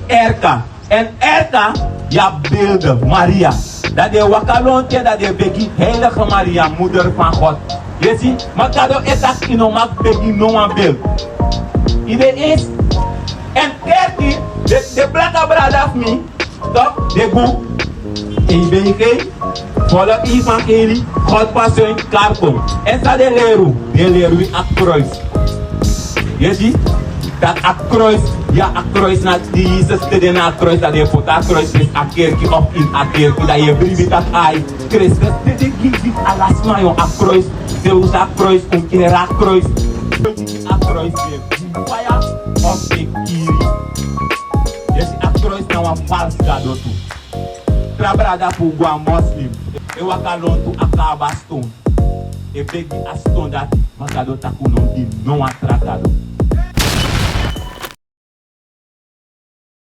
Erka. En Erka, ja beelden, Maria. Dat de wakalonte, dat de begi heilige Maria, moeder van God. Je ziet, maar kado etak ino mak begi no een beeld. Ide is, en kerkie, de blaka brada me, toch, de boek, in BG, volle evangelie, God pas een karpom. En sa de leru a kruis. Je ziet, dat a kruis, ja a kruis na die Jezus te de na kruis, dat je voor a kruis is a kerkie of in a kerkie, dat je brief dat ai, Christus, de gizi alas mayon a kruis, de usa kruis, era kruis, a kruis de fire of the kiri. Je ziet a kruis na een vals gado toe. Trabrada pour gwa muslim, e wakalon tu akaba stone. E begi a stone dat, makado takunon di non a tratado.